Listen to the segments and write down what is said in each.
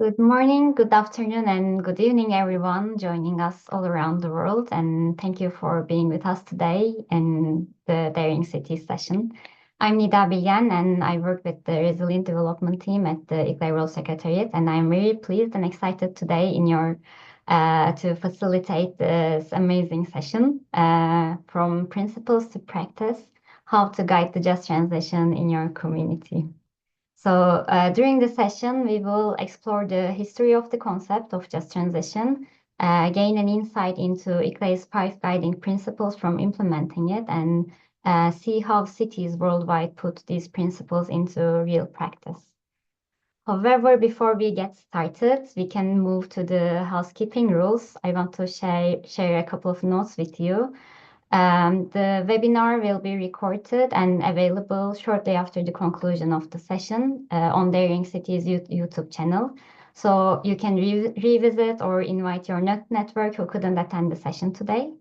Good morning, good afternoon, and good evening, everyone joining us all around the world. And thank you for being with us today in the Daring Cities session. I'm Nida Bilgen, and I work with the Resilient Development Team at the ICLEI World Secretariat. And I'm very pleased and excited today to facilitate this amazing session from principles to practice, how to guide the just transition in your community. So during the session, we will explore the history of the concept of just transition, gain an insight into ICLEI's 5 guiding principles from implementing it, and see how cities worldwide put these principles into real practice. However, before we get started, we can move to the housekeeping rules. I want to share a couple of notes with you. The webinar will be recorded and available shortly after the conclusion of the session on Daring Cities YouTube channel. So you can revisit or invite your network who couldn't attend the session today.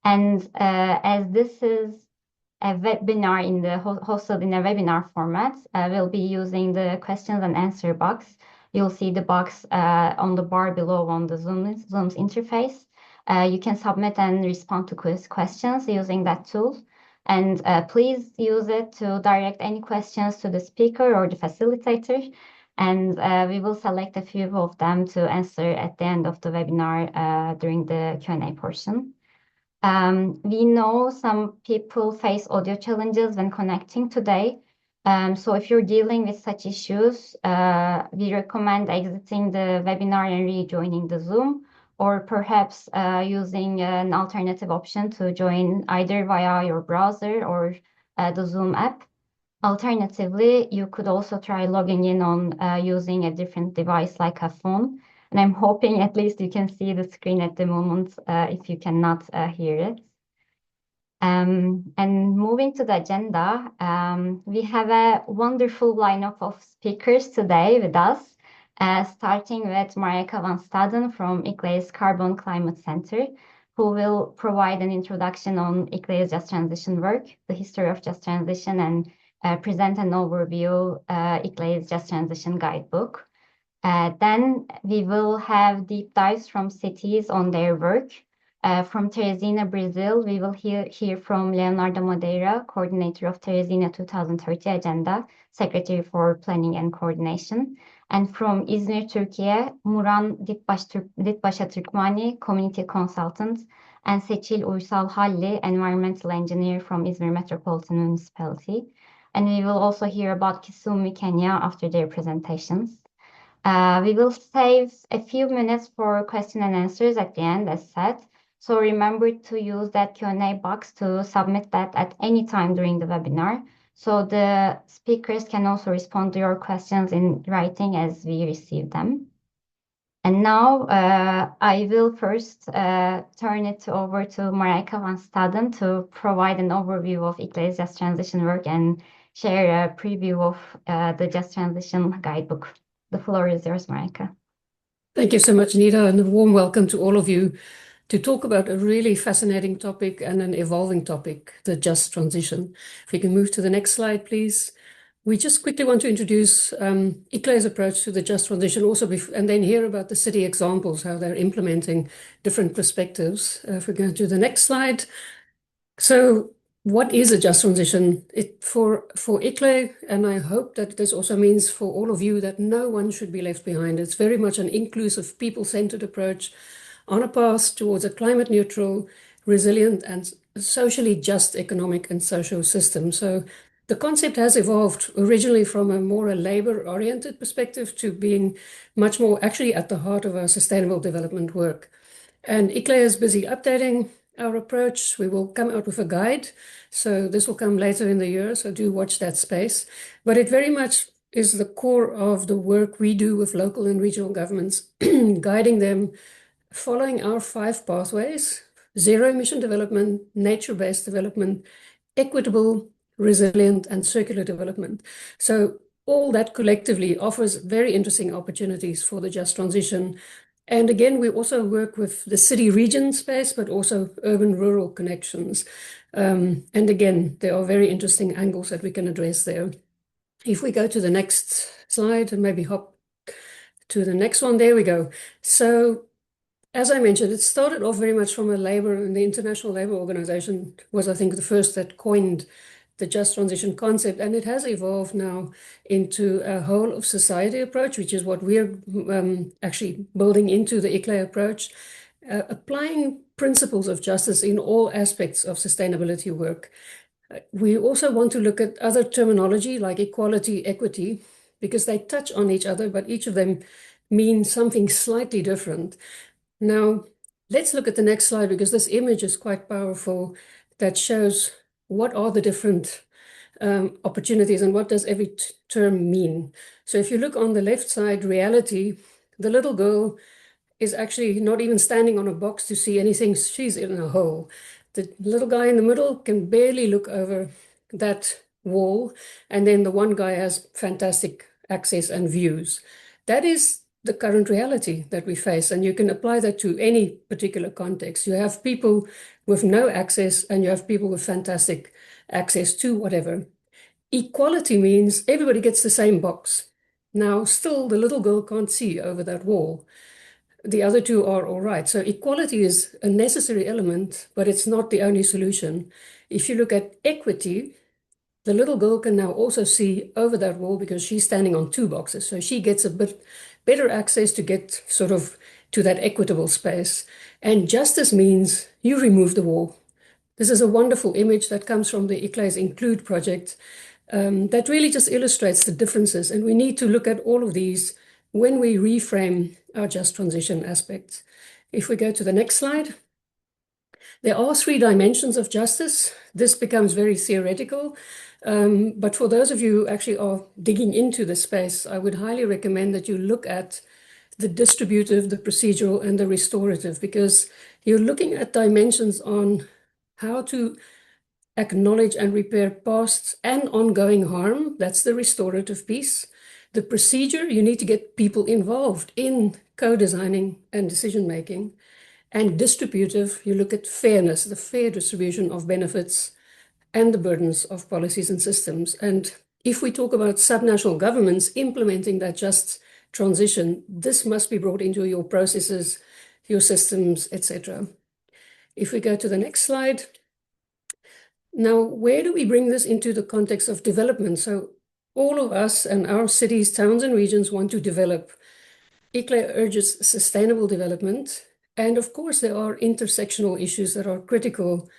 And as this is a webinar hosted in a webinar format, we'll be using the questions and answer box. You'll see the box on the bar below on the Zoom's interface. You can submit and respond to questions using that tool. And please use it to direct any questions to the speaker or the facilitator. And we will select a few of them to answer at the end of the webinar during the Q&A portion. We know some people face audio challenges when connecting today. So if you're dealing with such issues, we recommend exiting the webinar and rejoining the Zoom, or perhaps using an alternative option to join either via your browser or the Zoom app. Alternatively, you could also try logging in on using a different device like a phone. And I'm hoping at least you can see the screen at the moment if you cannot hear it. And moving to the agenda, we have a wonderful lineup of speakers today with us, starting with Marika van Staden from ICLEI's Carbon Climate Center, who will provide an introduction on ICLEI's Just Transition work, the history of Just Transition, and present an overview ICLEI's Just Transition guidebook. Then we will have deep dives from cities on their work. From Teresina, Brazil, we will hear from Leonardo Madeira, coordinator of Teresina 2030 Agenda, Secretary for Planning and Coordination. And from İzmir, Turkey, Muran Ditbaşa Türkmani, community consultant, and Seçil Uysal Halli, environmental engineer from İzmir Metropolitan Municipality. And we will also hear about Kisumu, Kenya after their presentations. We will save a few minutes for question and answers at the end, as said. So remember to use that Q&A box to submit that at any time during the webinar. So the speakers can also respond to your questions in writing as we receive them. And now I will first turn it over to Marika van Staden to provide an overview of ICLEI's Just Transition work and share a preview of the Just Transition guidebook. The floor is yours, Marika. Thank you so much, Nida, and a warm welcome to all of you to talk about a really fascinating topic and an evolving topic, the just transition. If we can move to the next slide, please. We just quickly want to introduce ICLEI's approach to the just transition also, and then hear about the city examples, how they're implementing different perspectives. If we go to the next slide. So what is a just transition? For ICLEI, and I hope that this also means for all of you, that no one should be left behind. It's very much an inclusive, people-centered approach on a path towards a climate neutral, resilient, and socially just economic and social system. So the concept has evolved originally from a more labor-oriented perspective to being much more actually at the heart of our sustainable development work. And ICLEI is busy updating our approach. We will come out with a guide. So this will come later in the year, so do watch that space. But it very much is the core of the work we do with local and regional governments, guiding them, following our 5 pathways: zero emission development, nature-based development, equitable, resilient, and circular development. So all that collectively offers very interesting opportunities for the just transition. And again, we also work with the city region space, but also urban rural connections. And again, there are very interesting angles that we can address there. If we go to the next slide and maybe hop to the next one. There we go. So as I mentioned, it started off very much from a labor, and the International Labour Organization was, I think, the first that coined the just transition concept, and it has evolved now into a whole of society approach, which is what we're actually building into the ICLEI approach, applying principles of justice in all aspects of sustainability work. We also want to look at other terminology like equality, equity, because they touch on each other, but each of them mean something slightly different. Now, let's look at the next slide because this image is quite powerful that shows what are the different opportunities and what does every term mean. So if you look on the left side, reality, the little girl is actually not even standing on a box to see anything. She's in a hole. The little guy in the middle can barely look over that wall. And then the one guy has fantastic access and views. That is the current reality that we face. And you can apply that to any particular context. You have people with no access and you have people with fantastic access to whatever. Equality means everybody gets the same box. Now, still, the little girl can't see over that wall. The other two are all right. So equality is a necessary element, but it's not the only solution. If you look at equity, the little girl can now also see over that wall because she's standing on two boxes. So she gets a bit better access to get sort of to that equitable space. And justice means you remove the wall. This is a wonderful image that comes from the ICLEI's Include project that really just illustrates the differences. And we need to look at all of these when we reframe our just transition aspects. If we go to the next slide, there are three dimensions of justice. This becomes very theoretical, but for those of you who actually are digging into the space, I would highly recommend that you look at the distributive, the procedural, and the restorative, because you're looking at dimensions on how to acknowledge and repair past and ongoing harm. That's the restorative piece. The procedure, you need to get people involved in co-designing and decision-making. And distributive, you look at fairness, the fair distribution of benefits and the burdens of policies and systems. And if we talk about subnational governments implementing that just transition, this must be brought into your processes, your systems, etc. If we go to the next slide. Now, where do we bring this into the context of development? So all of us and our cities, towns, and regions want to develop. ICLEI urges sustainable development. And of course, there are intersectional issues that are critical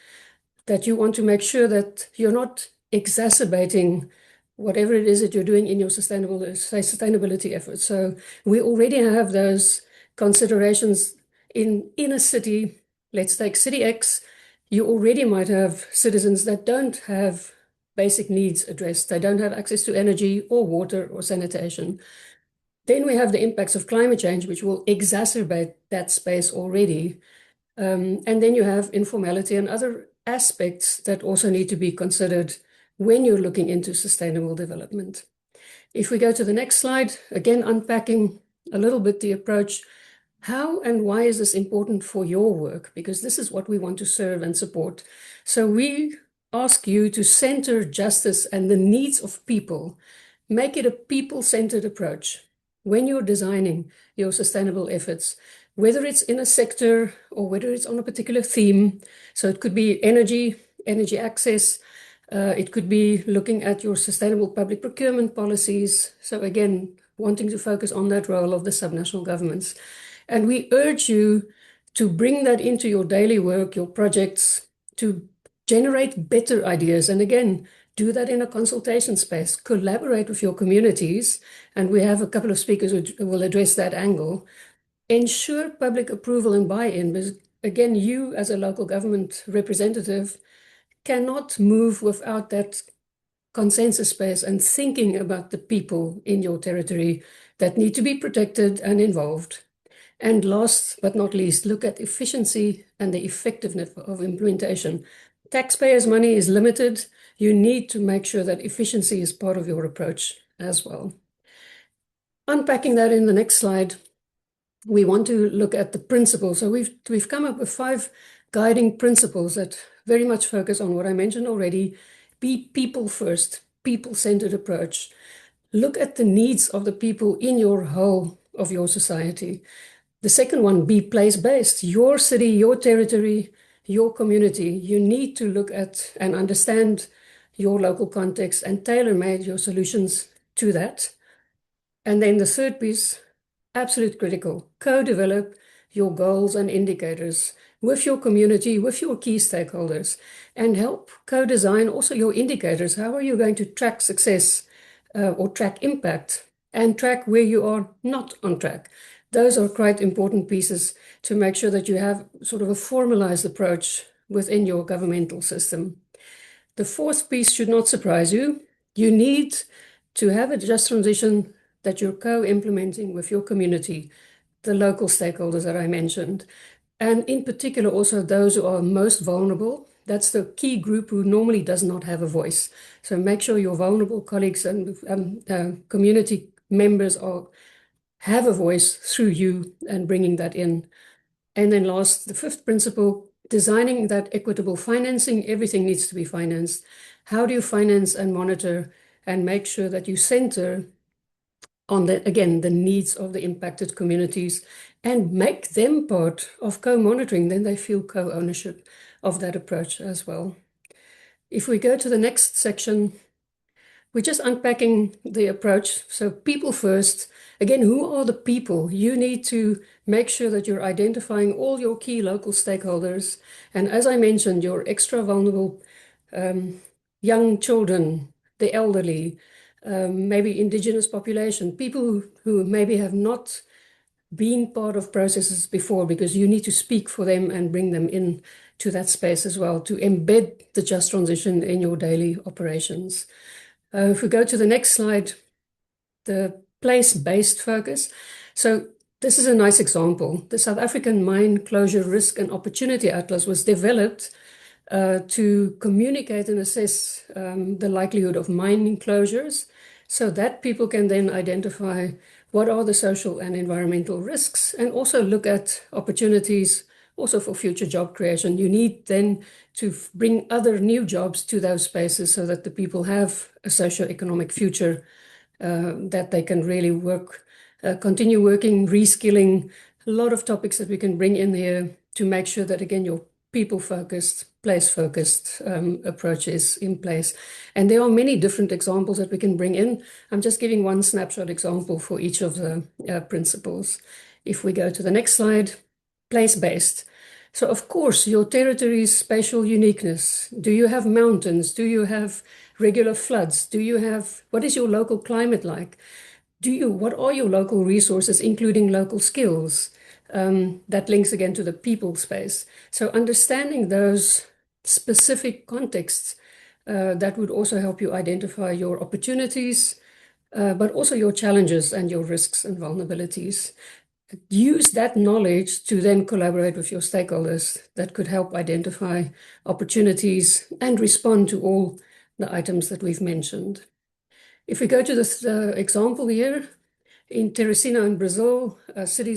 that you want to make sure that you're not exacerbating whatever it is that you're doing in your sustainability efforts. So we already have those considerations in a city. Let's take City X. You already might have citizens that don't have basic needs addressed. They don't have access to energy or water or sanitation. Then we have the impacts of climate change, which will exacerbate that space already. And then you have informality and other aspects that also need to be considered when you're looking into sustainable development. If we go to the next slide, again, unpacking a little bit the approach, how and why is this important for your work? Because this is what we want to serve and support. So we ask you to center justice and the needs of people. Make it a people-centered approach when you're designing your sustainable efforts, whether it's in a sector or whether it's on a particular theme. So it could be energy access. It could be looking at your sustainable public procurement policies. So again, wanting to focus on that role of the subnational governments. And we urge you to bring that into your daily work, your projects, to generate better ideas. And again, do that in a consultation space. Collaborate with your communities. And we have a couple of speakers who will address that angle. Ensure public approval and buy-in. Because again, you as a local government representative cannot move without that consensus space and thinking about the people in your territory that need to be protected and involved. And last but not least, look at efficiency and the effectiveness of implementation. Taxpayers' money is limited. You need to make sure that efficiency is part of your approach as well. Unpacking that in the next slide, we want to look at the principles. So we've come up with 5 guiding principles that very much focus on what I mentioned already. Be people first, people-centered approach. Look at the needs of the people in your whole of your society. The second one, be place-based. Your city, your territory, your community. You need to look at and understand your local context and tailor-made your solutions to that. And then the third piece, absolute critical, co-develop your goals and indicators with your community, with your key stakeholders, and help co-design also your indicators. How are you going to track success or track impact and track where you are not on track? Those are quite important pieces to make sure that you have sort of a formalized approach within your governmental system. The fourth piece should not surprise you. You need to have a just transition that you're co-implementing with your community, the local stakeholders that I mentioned, and in particular also those who are most vulnerable. That's the key group who normally does not have a voice. So make sure your vulnerable colleagues and community members have a voice through you and bringing that in. And then last, the fifth principle, designing that equitable financing. Everything needs to be financed. How do you finance and monitor and make sure that you center on again, the needs of the impacted communities and make them part of co-monitoring? Then they feel co-ownership of that approach as well. If we go to the next section, we're just unpacking the approach. So people first. Again, who are the people? You need to make sure that you're identifying all your key local stakeholders. And as I mentioned, your extra vulnerable young children, the elderly, maybe indigenous population, people who maybe have not been part of processes before, because you need to speak for them and bring them in to that space as well, to embed the just transition in your daily operations. If we go to the next slide, the place-based focus. So this is a nice example. The South African Mine Closure Risk and Opportunity Atlas was developed to communicate and assess the likelihood of mining closures so that people can then identify what are the social and environmental risks and also look at opportunities also for future job creation. You need then to bring other new jobs to those spaces so that the people have a socio-economic future that they can really work, continue working, reskilling, a lot of topics that we can bring in here to make sure that, again, your people-focused, place-focused approach is in place. And there are many different examples that we can bring in. I'm just giving one snapshot example for each of the principles. If we go to the next slide, place-based. So of course, your territory's spatial uniqueness. Do you have mountains? Do you have regular floods? What is your local climate like? What are your local resources, including local skills? That links again to the people space. So understanding those specific contexts, that would also help you identify your opportunities, but also your challenges and your risks and vulnerabilities. Use that knowledge to then collaborate with your stakeholders that could help identify opportunities and respond to all the items that we've mentioned. If we go to the example here, in Teresina in Brazil, city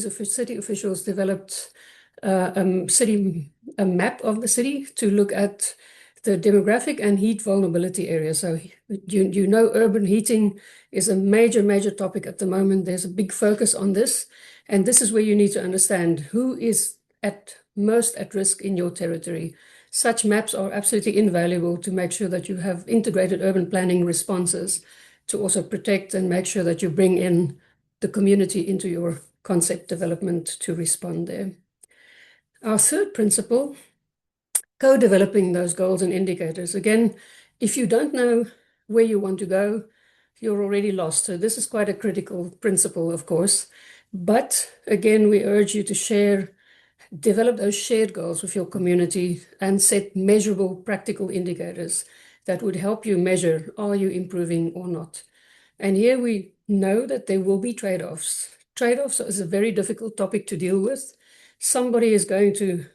officials developed a map of the city to look at the demographic and heat vulnerability areas. So you know urban heating is a major topic at the moment. There's a big focus on this. And this is where you need to understand who is most at risk in your territory. Such maps are absolutely invaluable to make sure that you have integrated urban planning responses to also protect and make sure that you bring in the community into your concept development to respond there. Our third principle, co-developing those goals and indicators. Again, if you don't know where you want to go, you're already lost. So this is quite a critical principle, of course. But again, we urge you to develop those shared goals with your community and set measurable, practical indicators that would help you measure, are you improving or not? And here we know that there will be trade-offs. Trade-offs is a very difficult topic to deal with. Somebody is going to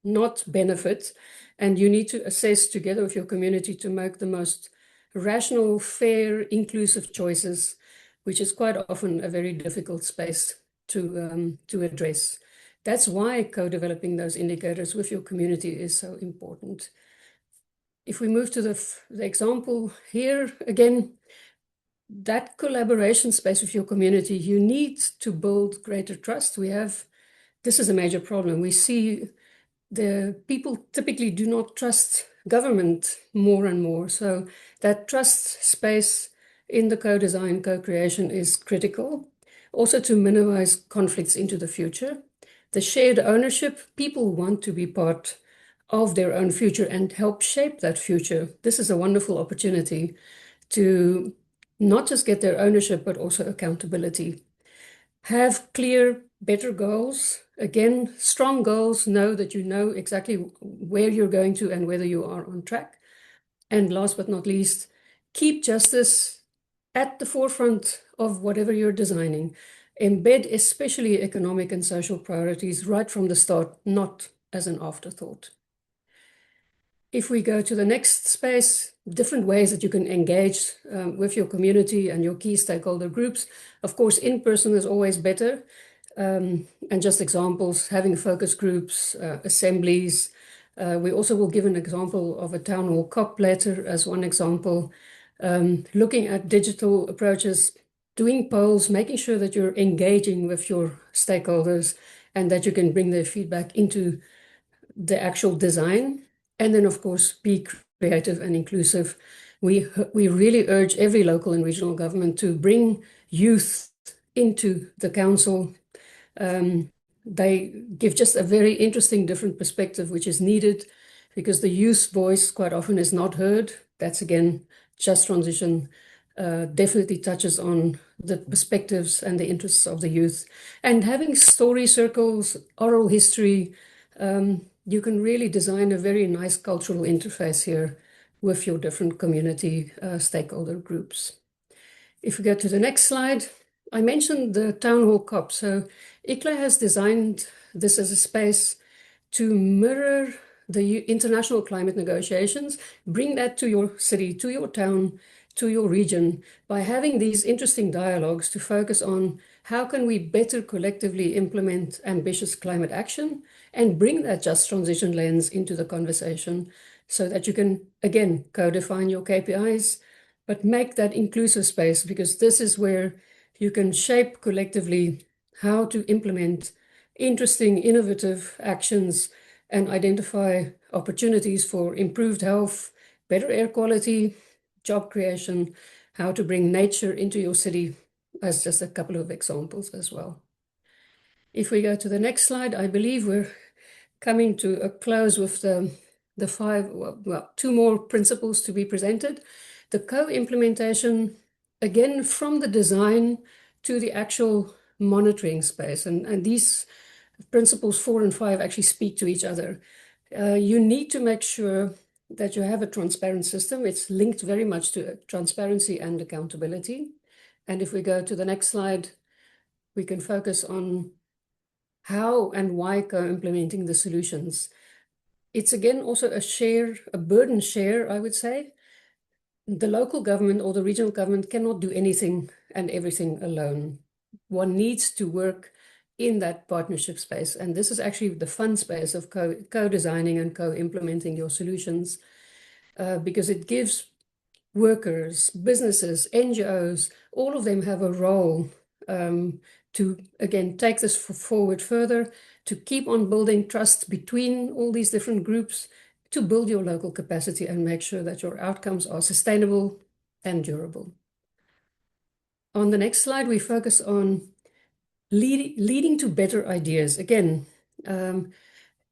not benefit, and you need to assess together with your community to make the most rational, fair, inclusive choices, which is quite often a very difficult space to address. That's why co-developing those indicators with your community is so important. If we move to the example here, again, that collaboration space with your community, you need to build greater trust. This is a major problem. We see the people typically do not trust government more and more. So that trust space in the co-design, co-creation is critical. Also to minimize conflicts into the future. The shared ownership, people want to be part of their own future and help shape that future. This is a wonderful opportunity to not just get their ownership, but also accountability. Have clear, better goals. Again, strong goals, know that you know exactly where you're going to and whether you are on track. And last but not least, keep justice at the forefront of whatever you're designing. Embed especially economic and social priorities right from the start, not as an afterthought. If we go to the next space, different ways that you can engage with your community and your key stakeholder groups. Of course, in person is always better. And just examples, having focus groups, assemblies. We also will give an example of a town hall COP later as one example. Looking at digital approaches, doing polls, making sure that you're engaging with your stakeholders and that you can bring their feedback into the actual design. And then, of course, be creative and inclusive. We really urge every local and regional government to bring youth into the council. They give just a very interesting, different perspective, which is needed because the youth voice quite often is not heard. That's again, just transition definitely touches on the perspectives and the interests of the youth. And having story circles, oral history, you can really design a very nice cultural interface here with your different community stakeholder groups. If we go to the next slide, I mentioned the town hall COP. So ICLEI has designed this as a space to mirror the international climate negotiations, bring that to your city, to your town, to your region, by having these interesting dialogues to focus on how can we better collectively implement ambitious climate action and bring that just transition lens into the conversation so that you can, again, co-define your KPIs, but make that inclusive space because this is where you can shape collectively how to implement interesting, innovative actions and identify opportunities for improved health, better air quality, job creation, how to bring nature into your city, as just a couple of examples as well. If we go to the next slide, I believe we're coming to a close with the five, well, two more principles to be presented. The co-implementation, again, from the design to the actual monitoring space. And these principles 4 and 5 actually speak to each other. You need to make sure that you have a transparent system. It's linked very much to transparency and accountability. And if we go to the next slide, we can focus on how and why co-implementing the solutions. It's again also a burden share, I would say. The local government or the regional government cannot do anything and everything alone. One needs to work in that partnership space. And this is actually the fun space of co-designing and co-implementing your solutions because it gives workers, businesses, NGOs, all of them have a role to, again, take this forward further, to keep on building trust between all these different groups, to build your local capacity and make sure that your outcomes are sustainable and durable. On the next slide, we focus on leading to better ideas. Again,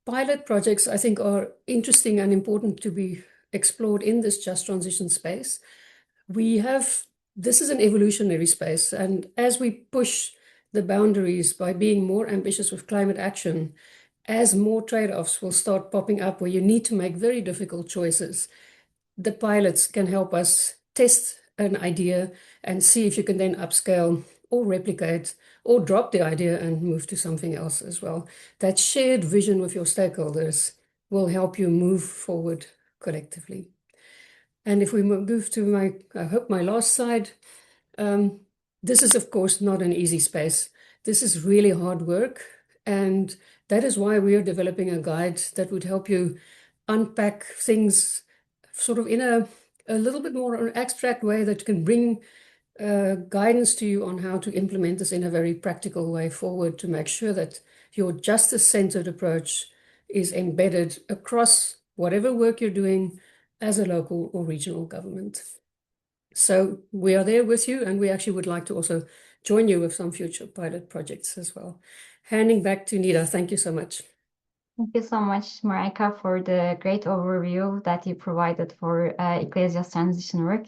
pilot projects, I think, are interesting and important to be explored in this just transition space. This is an evolutionary space, and as we push the boundaries by being more ambitious with climate action, as more trade-offs will start popping up where you need to make very difficult choices, the pilots can help us test an idea and see if you can then upscale or replicate or drop the idea and move to something else as well. That shared vision with your stakeholders will help you move forward collectively. And if we move to I hope my last slide, this is of course not an easy space. This is really hard work. And that is why we are developing a guide that would help you unpack things sort of in a little bit more abstract way that can bring guidance to you on how to implement this in a very practical way forward to make sure that your justice-centered approach is embedded across whatever work you're doing as a local or regional government. So we are there with you, and we actually would like to also join you with some future pilot projects as well. Handing back to Nida. Thank you so much. Thank you so much, Marika, for the great overview that you provided for ICLEI's transition work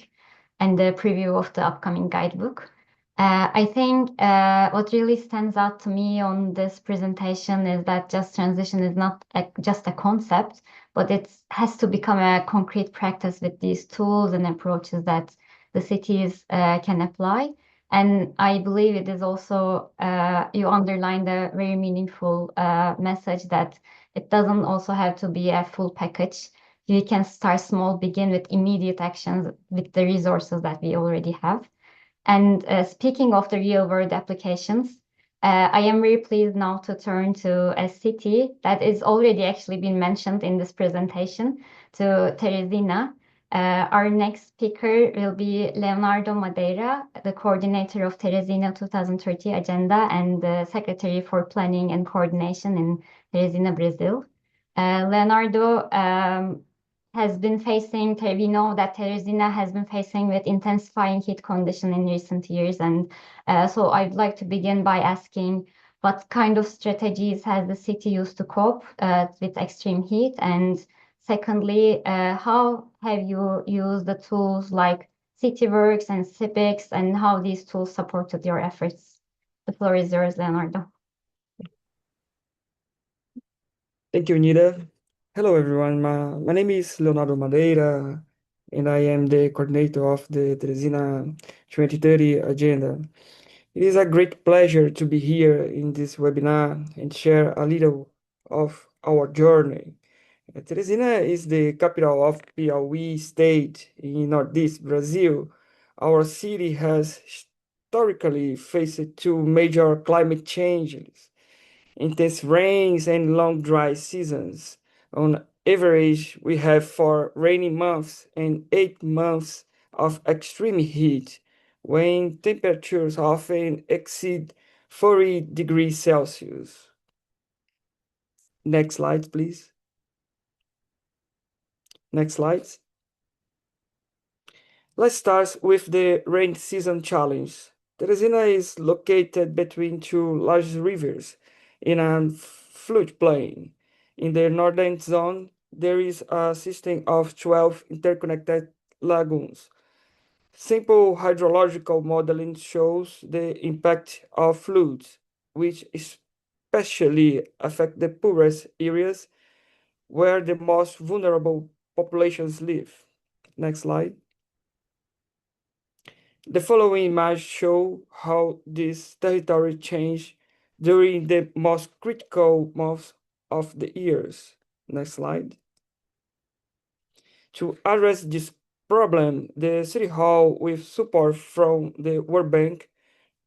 and the preview of the upcoming guidebook. I think what really stands out to me on this presentation is that just transition is not just a concept, but it has to become a concrete practice with these tools and approaches that the cities can apply. And I believe it is also, you underlined a very meaningful message that it doesn't also have to be a full package. You can start small, begin with immediate actions with the resources that we already have. And speaking of the real world applications, I am very pleased now to turn to a city that is already actually been mentioned in this presentation, to Teresina. Our next speaker will be Leonardo Madeira, the coordinator of Teresina 2030 Agenda and the Secretary for Planning and Coordination in Teresina, Brazil. Leonardo has been facing, we know that Teresina has been facing with intensifying heat condition in recent years. And so I'd like to begin by asking what kind of strategies has the city used to cope with extreme heat? And secondly, how have you used the tools like CityWorks and Civics and how these tools supported your efforts? The floor is yours, Leonardo. Thank you, Nida. Hello, everyone. My name is Leonardo Madeira, and I am the coordinator of the Teresina 2030 agenda. It is a great pleasure to be here in this webinar and share a little of our journey. Teresina is the capital of Piauí state in Northeast Brazil. Our city has historically faced two major climate changes: intense rains and long dry seasons. On average, we have 4 rainy months and 8 months of extreme heat, when temperatures often exceed 40 degrees Celsius. Next slide, please. Next slide. Let's start with the rain season challenge. Teresina is located between two large rivers in a floodplain. In the northern zone, there is a system of 12 interconnected lagoons. Simple hydrological modeling shows the impact of floods, which especially affect the poorest areas where the most vulnerable populations live. Next slide. The following images show how this territory changed during the most critical months of the years. Next slide. To address this problem, the City Hall, with support from the World Bank,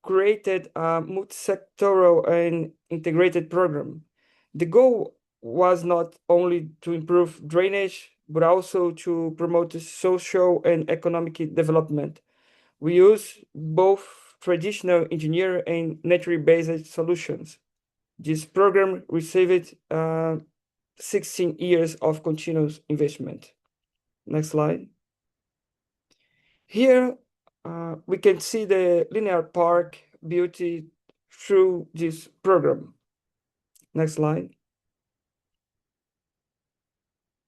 created a multi-sectoral and integrated program. The goal was not only to improve drainage, but also to promote social and economic development. We use both traditional engineer and nature-based solutions. This program received 16 years of continuous investment. Next slide. Here we can see the linear park beauty through this program. Next slide.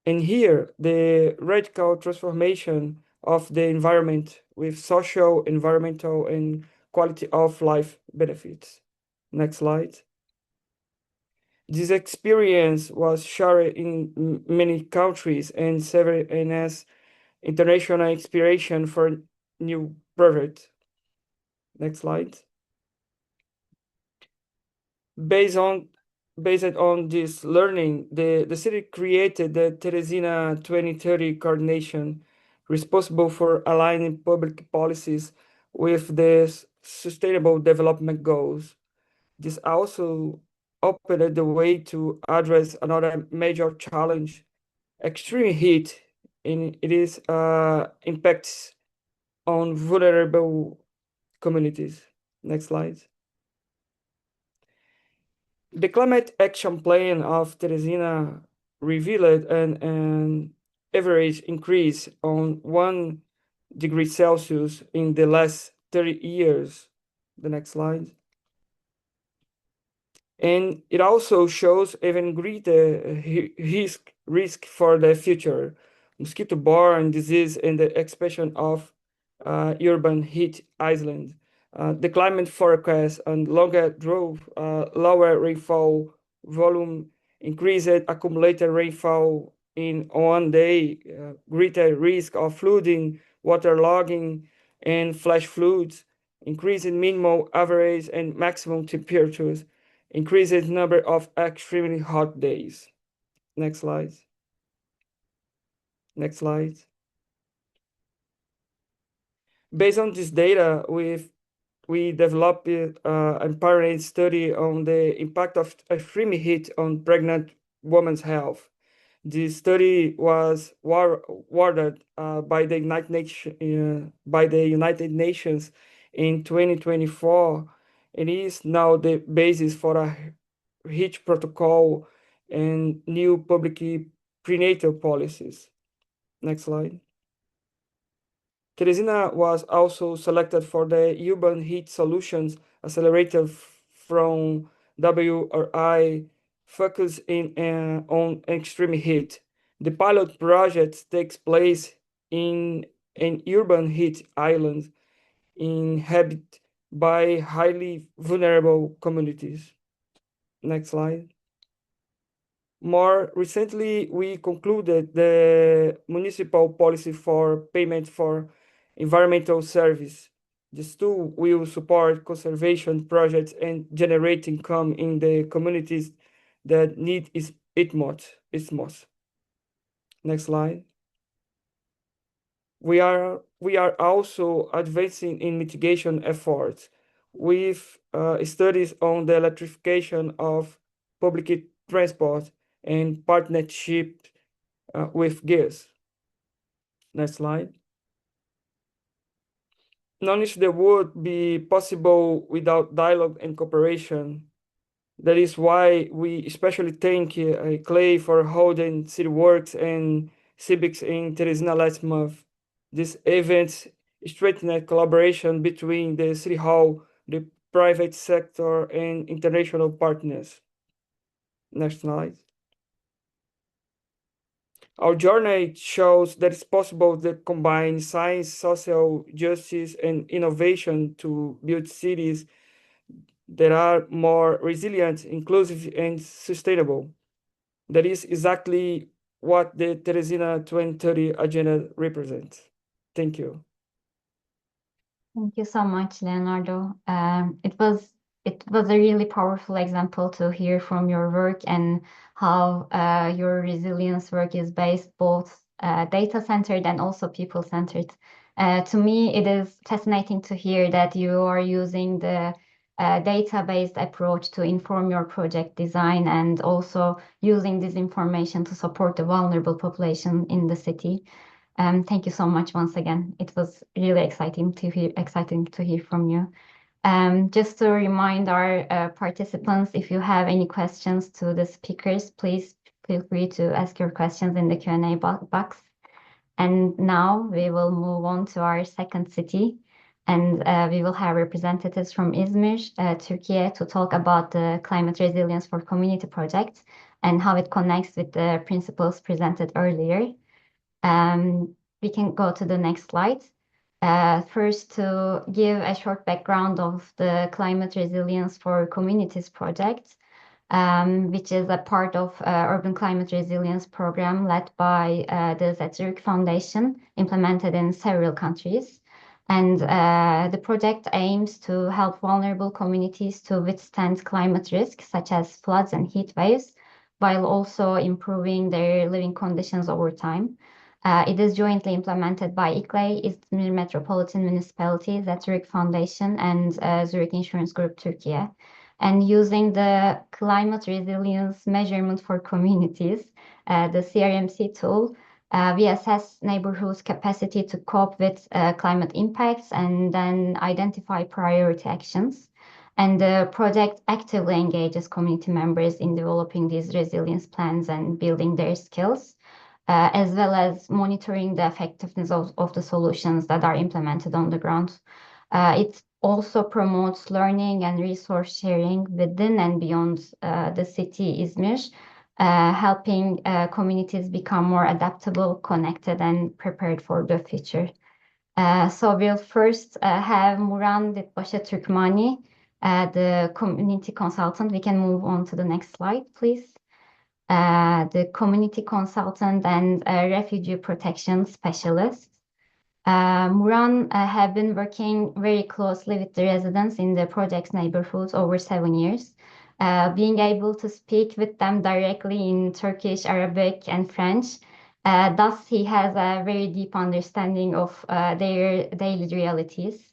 And here, the radical transformation of the environment with social, environmental, and quality of life benefits. Next slide. This experience was shared in many countries and served as international inspiration for new projects. Next slide. Based on this learning, the city created the Teresina 2030 coordination, responsible for aligning public policies with the sustainable development goals. This also opened the way to address another major challenge: extreme heat, and it is impacts on vulnerable communities. Next slide. The climate action plan of Teresina revealed an average increase on 1 degree Celsius in the last 30 years. The next slide. And it also shows even greater risk for the future. Mosquito-borne disease and the expansion of urban heat island. The climate forecast and longer drought, lower rainfall volume, increased accumulated rainfall in one day, greater risk of flooding, waterlogging, and flash floods, increasing minimal, average, and maximum temperatures, increases number of extremely hot days. Next slide. Next slide. Based on this data, we developed a parent study on the impact of extreme heat on pregnant women's health. This study was awarded by the United Nations in 2024. It is now the basis for a heat protocol and new public prenatal policies. Next slide. Teresina was also selected for the Urban Heat Solutions Accelerator from WRI, focused on extreme heat. The pilot project takes place in an urban heat island inhabited by highly vulnerable communities. Next slide. More recently, we concluded the municipal policy for payment for environmental service. This tool will support conservation projects and generate income in the communities that need it most. Next slide. We are also advancing in mitigation efforts with studies on the electrification of public transport and partnership with gas. Next slide. None of the would be possible without dialogue and cooperation. That is why we especially thank ICLEI for holding city works and civics in Teresina last month. These events strengthened collaboration between the city hall, the private sector, and international partners. Next slide. Our journey shows that it's possible to combine science, social justice, and innovation to build cities that are more resilient, inclusive, and sustainable. That is exactly what the Teresina 2030 agenda represents. Thank you. Thank you so much, Leonardo. It was a really powerful example to hear from your work and how your resilience work is based both data-centered and also people-centered. To me, it is fascinating to hear that you are using the data-based approach to inform your project design and also using this information to support the vulnerable population in the city. Thank you so much once again. It was really exciting to hear from you. Just to remind our participants, if you have any questions to the speakers, please feel free to ask your questions in the Q&A box. And now we will move on to our second city, and we will have representatives from Izmir, Turkey, to talk about the climate resilience for community projects and how it connects with the principles presented earlier. We can go to the next slide. First, to give a short background of the Climate Resilience for Communities project, which is a part of Urban Climate Resilience Program led by the Zurich Foundation, implemented in several countries. And the project aims to help vulnerable communities to withstand climate risks, such as floods and heat waves, while also improving their living conditions over time. It is jointly implemented by ICLEI, Izmir Metropolitan Municipality, the Zurich Foundation, and Zurich Insurance Group Turkey. And using the climate resilience measurement for communities, the CRMC tool, We assess neighborhoods' capacity to cope with climate impacts and then identify priority actions. And the project actively engages community members in developing these resilience plans and building their skills, as well as monitoring the effectiveness of the solutions that are implemented on the ground. It also promotes learning and resource sharing within and beyond the city Izmir, helping communities become more adaptable, connected, and prepared for the future. So we'll first have Muran Ditbaşa Türkmani, the community consultant. We can move on to the next slide, please. The community consultant and refugee protection specialist. Muran have been working very closely with the residents in the project's neighborhoods over 7 years, being able to speak with them directly in Turkish, Arabic, and French. Thus, he has a very deep understanding of their daily realities.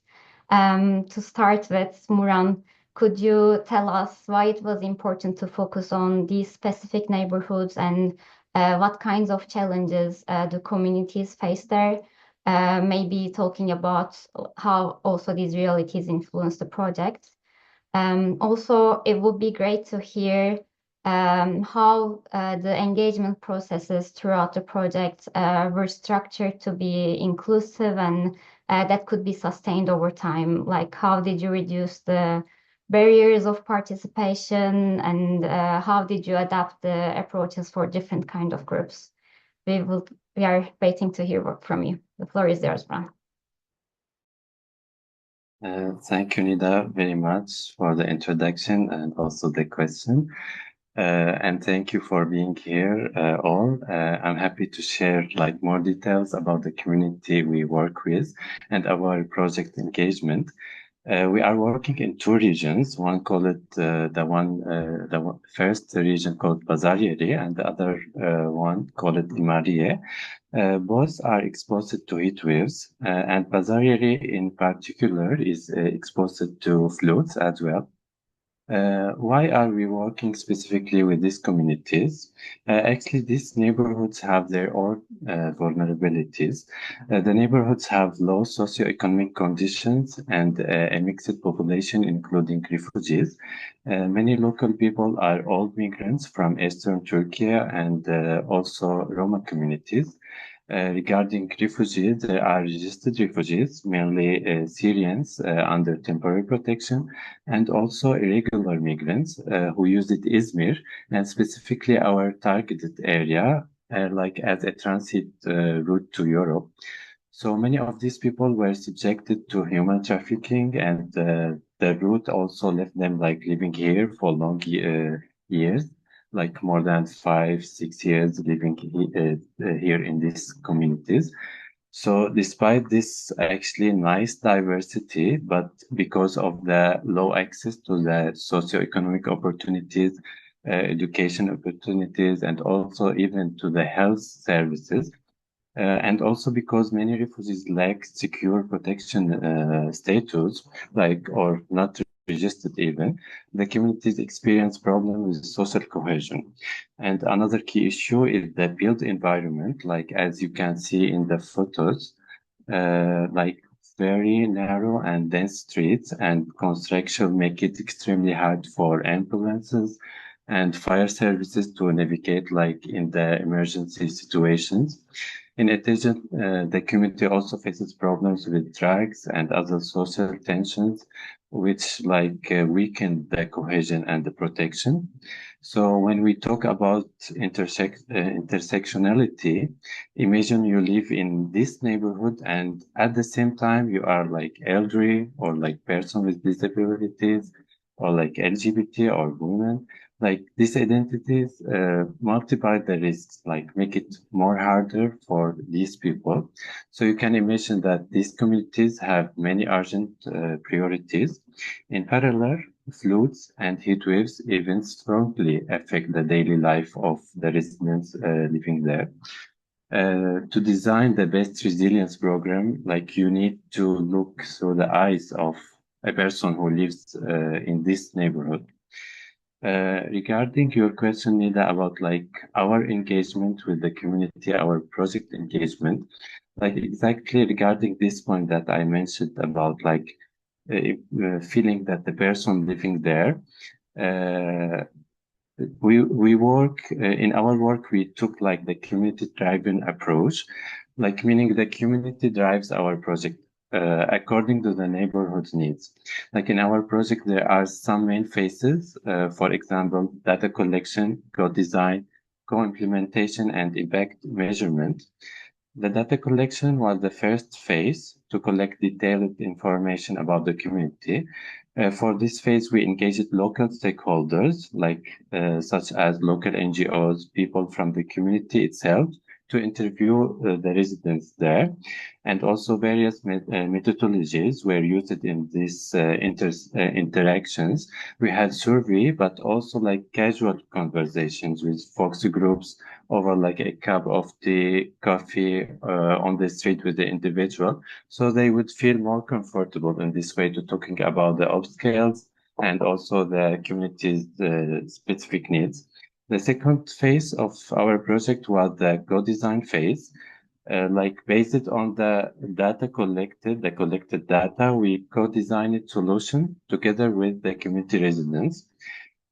To start with, Muran, could you tell us why it was important to focus on these specific neighborhoods and what kinds of challenges do communities face there? Maybe talking about how also these realities influence the project. Also, it would be great to hear how the engagement processes throughout the project were structured to be inclusive and that could be sustained over time. Like, how did you reduce the barriers of participation and how did you adapt the approaches for different kind of groups? We are waiting to hear from you. The floor is yours, Bran. Thank you, Nida, very much for the introduction and also the question. And thank you for being here all. I'm happy to share more details about the community we work with and our project engagement. We are working in 2 regions. One called it the first region called Pazarjeli and the other one called it Imariye. Both are exposed to heat waves, and Pazarjeli in particular is exposed to floods as well. Why are we working specifically with these communities? Actually, these neighborhoods have their own vulnerabilities. The neighborhoods have low socioeconomic conditions and a mixed population, including refugees. Many local people are old migrants from Eastern Turkey and also Roma communities. Regarding refugees, there are registered refugees, mainly Syrians under temporary protection, and also irregular migrants who visit Izmir, and specifically our targeted area, as a transit route to Europe. So many of these people were subjected to human trafficking, and the route also left them living here for long years. More than 5-6 years living here in these communities. So despite this actually nice diversity, but because of the low access to the socioeconomic opportunities, education opportunities, and also even to the health services, and also because many refugees lack secure protection status, or not registered even, the communities experience problems with social cohesion. And another key issue is the built environment, as you can see in the photos, very narrow and dense streets and construction make it extremely hard for ambulances and fire services to navigate in the emergency situations. In addition, the community also faces problems with drugs and other social tensions, which weaken the cohesion and the protection. So when we talk about intersectionality, imagine you live in this neighborhood and at the same time you are elderly or person with disabilities or LGBT or women. These identities multiply the risks, make it more harder for these people. So you can imagine that these communities have many urgent priorities. In parallel, floods and heat waves even strongly affect the daily life of the residents living there. To design the best resilience program, you need to look through the eyes of a person who lives in this neighborhood. Regarding your question, Nida, about like our engagement with the community, our project engagement, like exactly regarding this point that I mentioned about like feeling that the person living there, uh, we work in our work we took like the community driven approach, like meaning the community drives our project according to the neighborhood needs. Like in our project there are some main phases, for example data collection, co-design, co-implementation, and impact measurement. The data collection was the first phase to collect detailed information about the community. For this phase, we engaged local stakeholders, like such as local NGOs, people from the community itself, to interview the residents there. And also various methodologies were used in these interactions. We had survey, but also like casual conversations with folks groups over like a cup of tea, coffee on the street with the individual. So they would feel more comfortable in this way to talking about the upscales and also the community's specific needs. The second phase of our project was the co-design phase. Like based on the data collected, the collected data, we co-designed solution together with the community residents.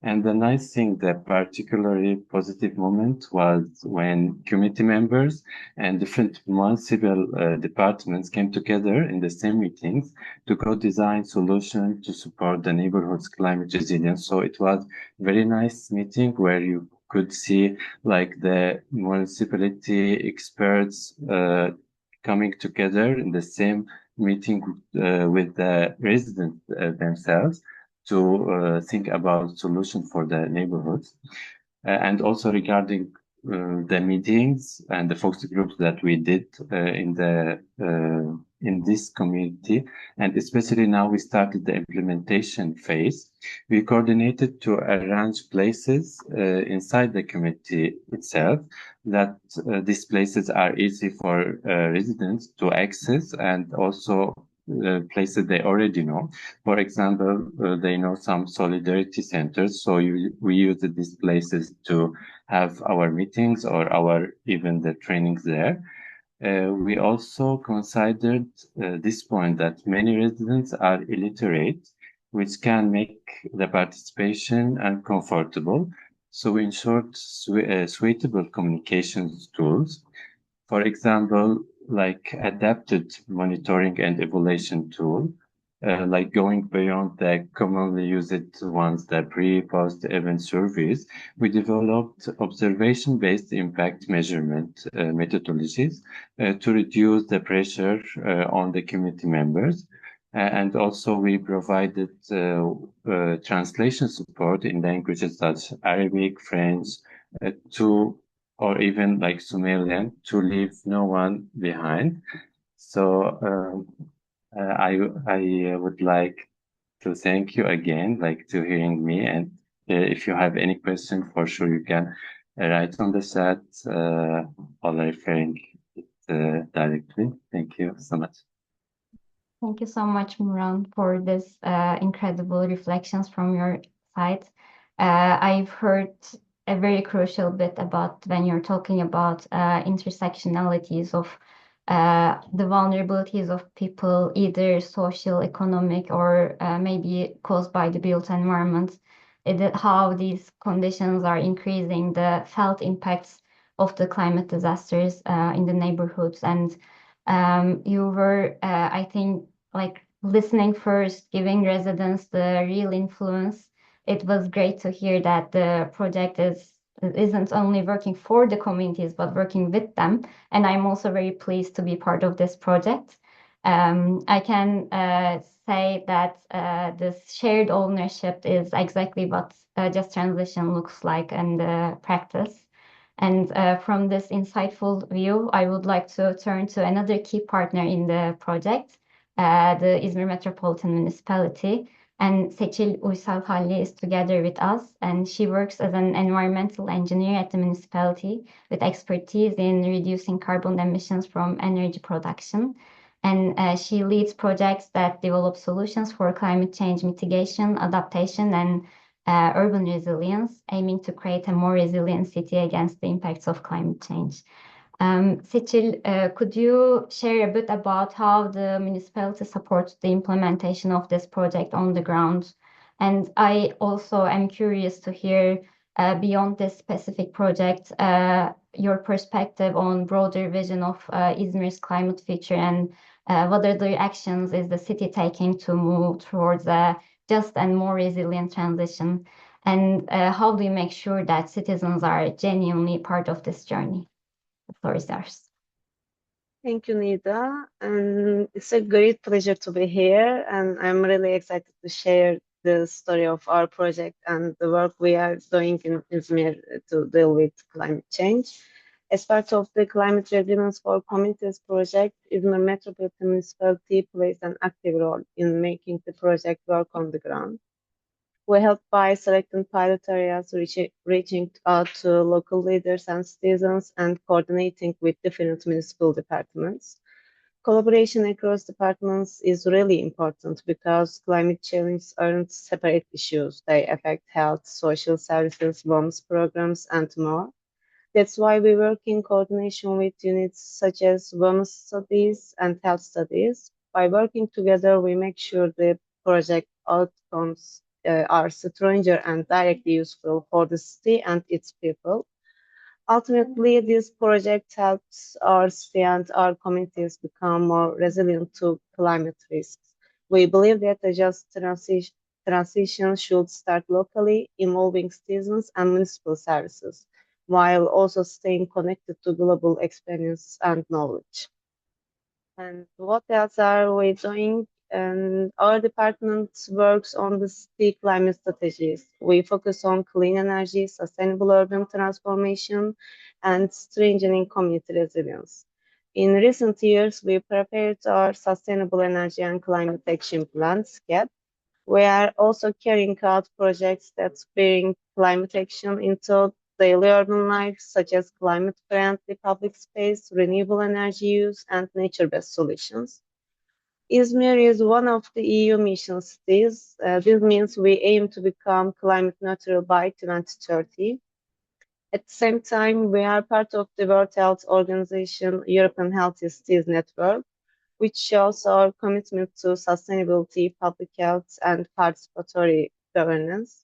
And the nice thing, the particularly positive moment was when community members and different municipal departments came together in the same meetings to co-design solutions to support the neighborhood's climate resilience. So it was very nice meeting where you could see like the municipality experts coming together in the same meeting with the residents themselves to think about solution for the neighborhoods. And also regarding the meetings and the focus groups that we did in this community, and especially now we started the implementation phase. We coordinated to arrange places inside the community itself that these places are easy for residents to access, and also places they already know. For example, they know some solidarity centers, so we use these places to have our meetings or our even the trainings there. We also considered this point that many residents are illiterate, which can make the participation uncomfortable. So we ensured suitable communications tools. For example, like adapted monitoring and evaluation tool, like going beyond the commonly used ones, the pre-post event surveys, we developed observation-based impact measurement methodologies to reduce the pressure on the community members. And also we provided translation support in languages such as Arabic, French, to or even like Somalian, to leave no one behind. So I would like to thank you again, like to hearing me. And if you have any question, for sure you can write on the chat or referring it directly. Thank you so much. Thank you so much, Muran, for this incredible reflections from your side. I've heard a very crucial bit about when you're talking about intersectionalities of the vulnerabilities of people, either social, economic, or maybe caused by the built environment, how these conditions are increasing the felt impacts of the climate disasters in the neighborhoods. And you were, I think, like listening first, giving residents the real influence. It was great to hear that the project isn't only working for the communities, but working with them. And I'm also very pleased to be part of this project. I can say that this shared ownership is exactly what just transition looks like in the practice. And from this insightful view, I would like to turn to another key partner in the project, the İzmir Metropolitan Municipality. And Seçil Uysalhalli is together with us, and she works as an environmental engineer at the municipality with expertise in reducing carbon emissions from energy production. And she leads projects that develop solutions for climate change mitigation, adaptation, and urban resilience, aiming to create a more resilient city against the impacts of climate change. Seçil, could you share a bit about how the municipality supports the implementation of this project on the ground? And I also am curious to hear, beyond this specific project, your perspective on broader vision of Izmir's climate future, and what are the actions is the city taking to move towards a just and more resilient transition? And how do you make sure that citizens are genuinely part of this journey? The floor is yours. Thank you, Nida. And it's a great pleasure to be here. And I'm really excited to share the story of our project and the work we are doing in Izmir to deal with climate change. As part of the Climate Resilience for Communities project, Izmir Metropolitan Municipality plays an active role in making the project work on the ground. We help by selecting pilot areas, reaching out to local leaders and citizens, and coordinating with different municipal departments. Collaboration across departments is really important because climate change aren't separate issues. They affect health, social services, WOMS programs, and more. That's why we work in coordination with units such as women's studies and health studies. By working together, we make sure the project outcomes are stronger and directly useful for the city and its people. Ultimately, this project helps our city and our communities become more resilient to climate risks. We believe that a just transition should start locally, involving citizens and municipal services, while also staying connected to global experience and knowledge. And what else are we doing? And our department works on the city climate strategies. We focus on clean energy, sustainable urban transformation, and strengthening community resilience. In recent years, we prepared our Sustainable Energy and Climate Action Plan, SCAP. We are also carrying out projects that bring climate action into daily urban life, such as climate-friendly public space, renewable energy use, and nature-based solutions. Izmir is one of the EU mission cities. This means we aim to become climate neutral by 2030. At the same time, we are part of the World Health Organization European Healthy Cities Network, which shows our commitment to sustainability, public health, and participatory governance.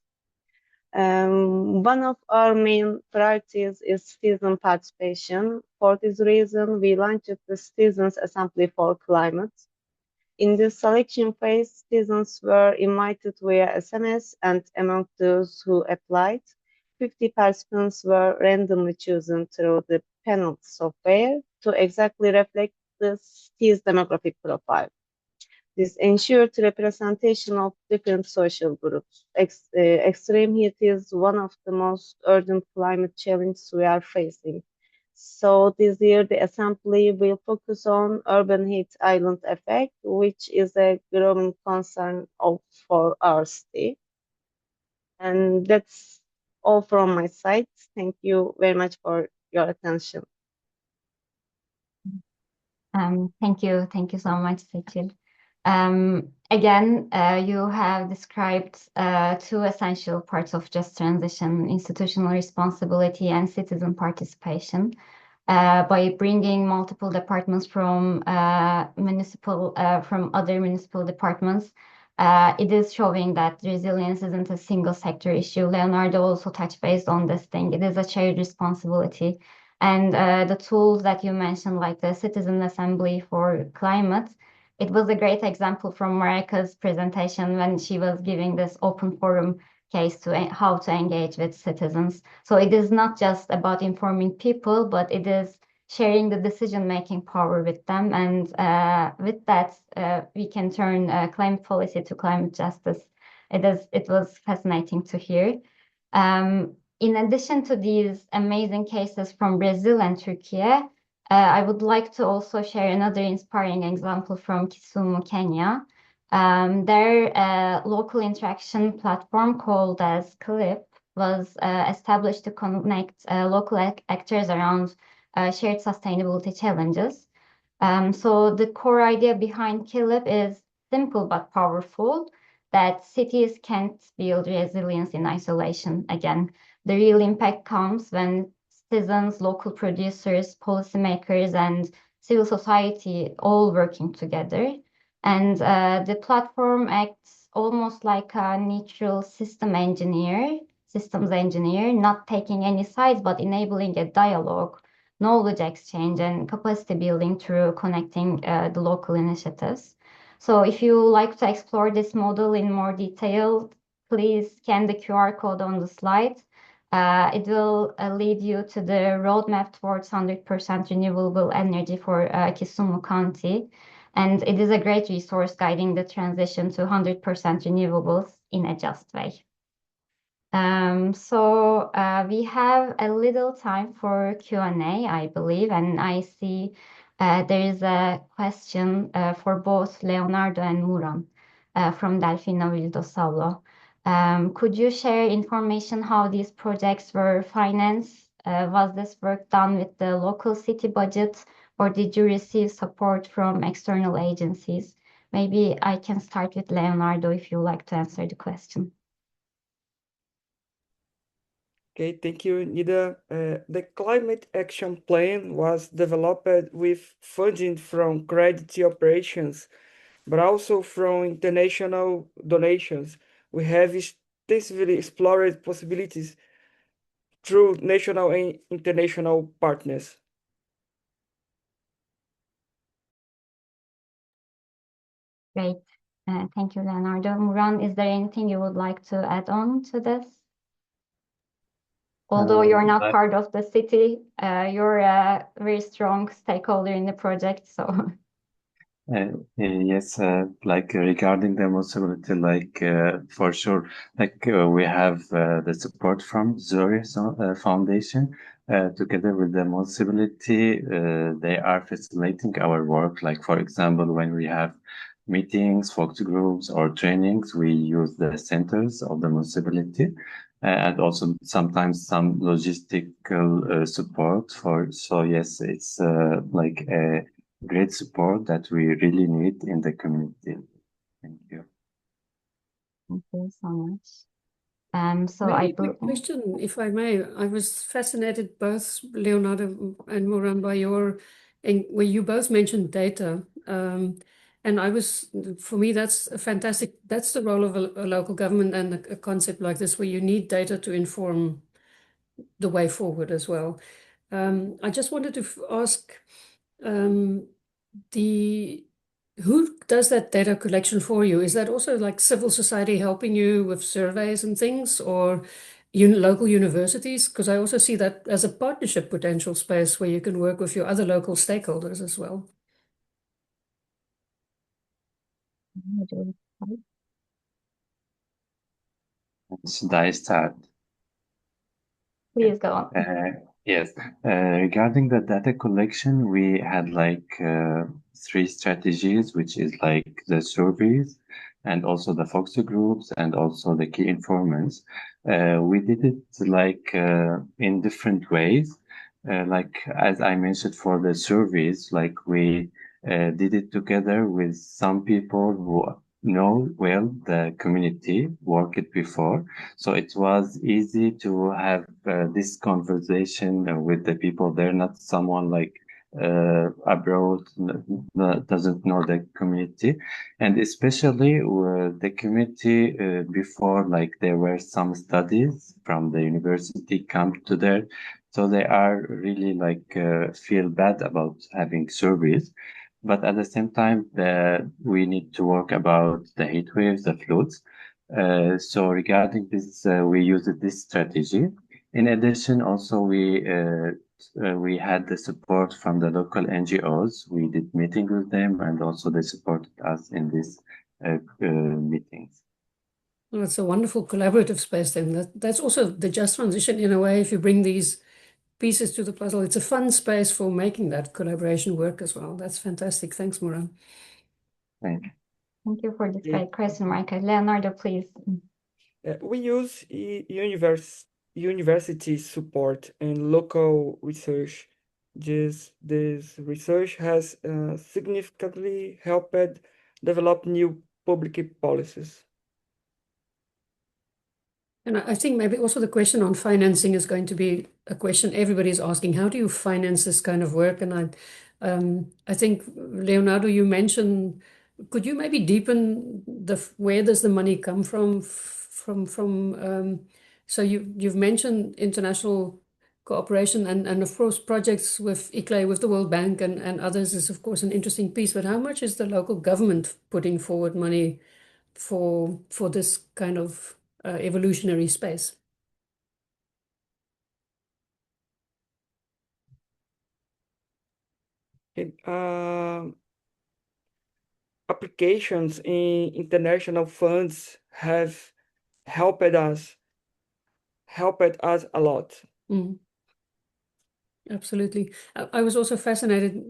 One of our main priorities is citizen participation. For this reason, we launched the Citizens Assembly for Climate. In the selection phase, citizens were invited via SMS, and among those who applied, 50 participants were randomly chosen through the panel software to exactly reflect the city's demographic profile. This ensured representation of different social groups. Extreme heat is one of the most urgent climate challenges we are facing. So this year, the assembly will focus on urban heat island effect, which is a growing concern for our city. And that's all from my side. Thank you very much for your attention. Thank you so much, Seçil. Again, you have described two essential parts of just transition: institutional responsibility and citizen participation. By bringing multiple departments from other municipal departments, it is showing that resilience isn't a single sector issue. Leonardo also touched base on this thing. It is a shared responsibility. And the tools that you mentioned, like the Citizen Assembly for Climate, it was a great example from Marika's presentation when she was giving this open forum case to how to engage with citizens. So it is not just about informing people, but it is sharing the decision-making power with them. And with that, we can turn climate policy to climate justice. It was fascinating to hear. In addition to these amazing cases from Brazil and Turkey, I would like to also share another inspiring example from Kisumu, Kenya. Their local interaction platform called as CLIP was established to connect local actors around shared sustainability challenges. So the core idea behind CLIP is simple but powerful. that cities can't build resilience in isolation. Again, the real impact comes when citizens, local producers, policymakers, and civil society all working together. And the platform acts almost like a neutral systems engineer, not taking any sides, but enabling a dialogue, knowledge exchange, and capacity building through connecting the local initiatives. So if you like to explore this model in more detail, please scan the QR code on the slide. It will lead you to the roadmap towards 100% renewable energy for Kisumu County. And it is a great resource guiding the transition to 100% renewables in a just way. So we have a little time for Q&A, I believe, and I see there is a question for both Leonardo and Muran from Delfina Vildosaulo. Could you share information how these projects were financed? Was this work done with the local city budget, or did you receive support from external agencies? Maybe I can start with Leonardo if you like to answer the question. Okay, thank you, Nida. The climate action plan was developed with funding from credit operations, but also from international donations. We have extensively explored possibilities through national and international partners. Great. Thank you, Leonardo. Muran, is there anything you would like to add on to this? Although you're not part of the city, you're a very strong stakeholder in the project, so. Yes, like regarding the possibility, for sure, we have the support from Zuri Foundation. Together with the possibility, they are facilitating our work. Like, for example, when we have meetings, focus groups, or trainings, we use the centers of the possibility. And also sometimes some logistical support for. So yes, it's like a great support that we really need in the community. Thank you. Thank you so much. So Maybe I a quick question, if I may. I was fascinated, both Leonardo and Muran, by where you both mentioned data. And for me, that's that's the role of a local government and a concept like this, where you need data to inform the way forward as well. I just wanted to ask, who does that data collection for you? Is that also like civil society helping you with surveys and things, or local universities? Because I also see that as a partnership potential space where you can work with your other local stakeholders as well. Should I start? Please go on. Yes, regarding the data collection, we had three strategies, which is like the surveys and also the focus groups and also the key informants. We did it in different ways. As I mentioned for the surveys, we did it together with some people who know well the community, worked before. So it was easy to have this conversation with the people there, not someone abroad doesn't know the community. And especially the community before, there were some studies from the university come to there. So they are really feel bad about having surveys. But at the same time, we need to work about the heat waves, the floods. So regarding this, we used this strategy. In addition, also we had the support from the local NGOs. We did meetings with them, and also they supported us in these meetings. Well, it's a wonderful collaborative space then. That's also the just transition in a way. If you bring these pieces to the puzzle, it's a fun space for making that collaboration work as well. That's fantastic. Thanks, Muran. Thank you. Thank you for this great question, Marika. Leonardo, please. We use university support and local research. This research has significantly helped develop new public policies. And I think maybe also the question on financing is going to be a question everybody's asking. How do you finance this kind of work? And I think, Leonardo, you mentioned, could you maybe deepen where does the money come from? So you've mentioned international cooperation and of course projects with ICLEI, with the World Bank and others is of course an interesting piece. But how much is the local government putting forward money for this kind of evolutionary space? Applications in international funds have helped us a lot. Absolutely. I was also fascinated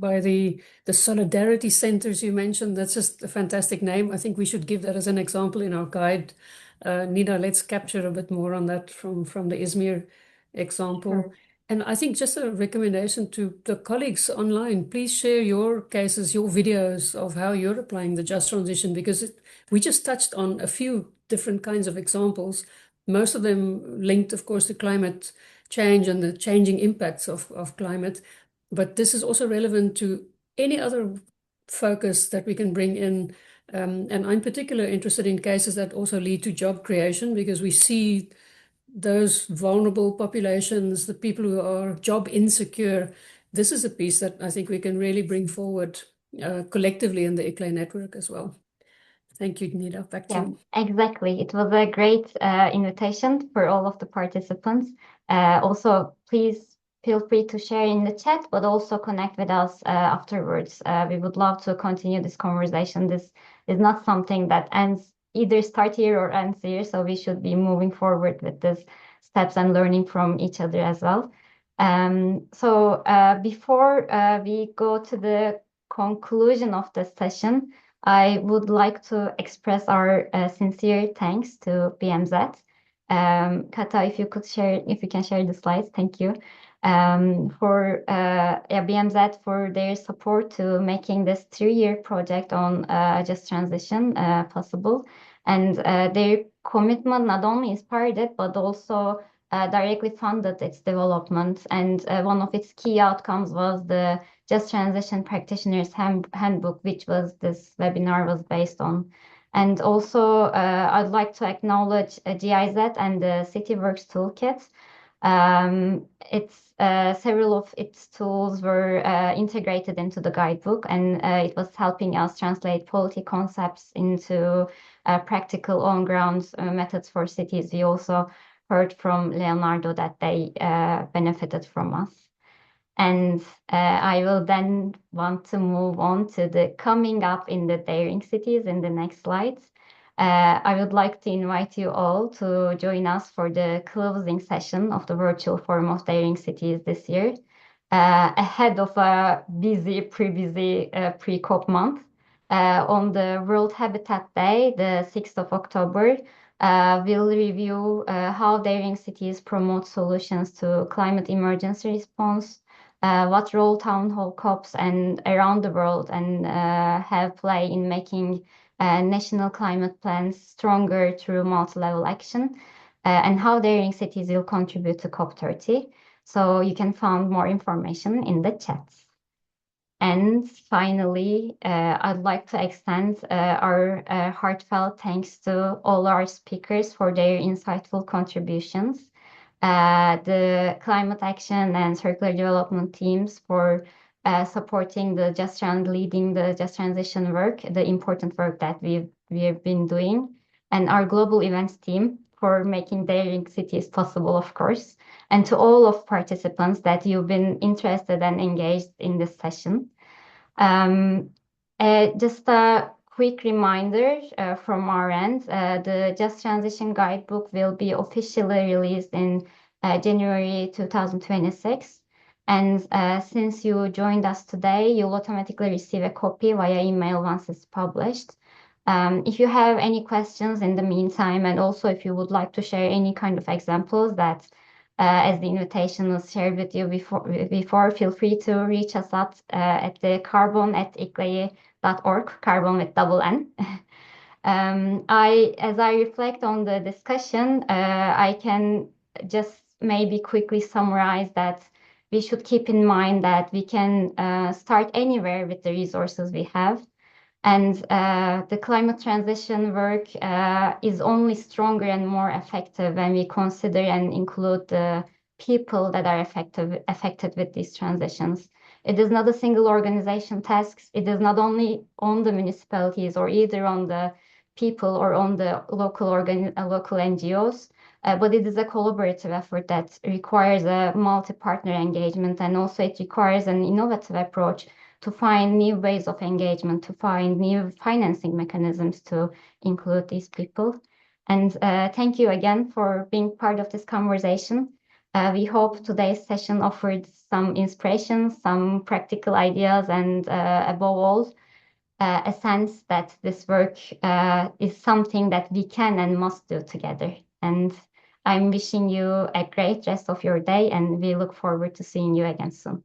by the solidarity centers you mentioned. That's just a fantastic name. I think we should give that as an example in our guide. Nida, let's capture a bit more on that from the Izmir example. Sure. And I think just a recommendation to the colleagues online, please share your cases, your videos of how you're applying the just transition, because we just touched on a few different kinds of examples, most of them linked, of course, to climate change and the changing impacts of climate. But this is also relevant to any other focus that we can bring in. And I'm particularly interested in cases that also lead to job creation, because we see those vulnerable populations, the people who are job insecure. This is a piece that I think we can really bring forward collectively in the ICLEI network as well. Thank you, Nida. Back to you. Exactly. It was a great invitation for all of the participants. Also, please feel free to share in the chat, but also connect with us afterwards. We would love to continue this conversation. This is not something that either start here or ends here, so we should be moving forward with these steps and learning from each other as well. So before we go to the conclusion of the session, I would like to express our sincere thanks to BMZ. Kata, if you can share the slides, thank you. For BMZ for their support to making this 3-year project on just transition possible, and their commitment not only inspired it but also directly funded its development. And one of its key outcomes was the Just Transition Practitioners Handbook, which this webinar was based on. And also, I'd like to acknowledge GIZ and the CityWorks Toolkit. Several of its tools were integrated into the guidebook, and it was helping us translate policy concepts into practical on-ground methods for cities. We also heard from Leonardo that they benefited from us. And I will then want to move on to the coming up in the daring cities in the next slides. I would like to invite you all to join us for the closing session of the virtual Forum of Daring Cities this year, ahead of a pre-busy pre-COP month. On the World Habitat Day, the 6th of October, we'll review how daring cities promote solutions to climate emergency response, what role town hall COPs and around the world have play in making national climate plans stronger through multi-level action, and how daring cities will contribute to COP30. So you can find more information in the chats. And finally, I'd like to extend our heartfelt thanks to all our speakers for their insightful contributions, the climate action and circular development teams for supporting leading the just transition work, the important work that we have been doing, and our global events team for making daring cities possible, of course, and to all of participants that you've been interested and engaged in this session. Just a quick reminder from our end, the Just Transition Guidebook will be officially released in January 2026. And since you joined us today, you'll automatically receive a copy via email once it's published. If you have any questions in the meantime, and also if you would like to share any kind of examples that, as the invitation was shared with you before, feel free to reach us out at the carbon@iclei.org, carbon with double N. As I reflect on the discussion, I can just maybe quickly summarize that we should keep in mind that we can start anywhere with the resources we have. And the climate transition work is only stronger and more effective when we consider and include the people that are affected with these transitions. It is not a single organization task. It is not only on the municipalities or either on the people or on the local NGOs, but it is a collaborative effort that requires a multi-partner engagement, and also it requires an innovative approach to find new ways of engagement, to find new financing mechanisms to include these people. And thank you again for being part of this conversation. We hope today's session offered some inspiration, some practical ideas, and above all, a sense that this work is something that we can and must do together. And I'm wishing you a great rest of your day, and we look forward to seeing you again soon.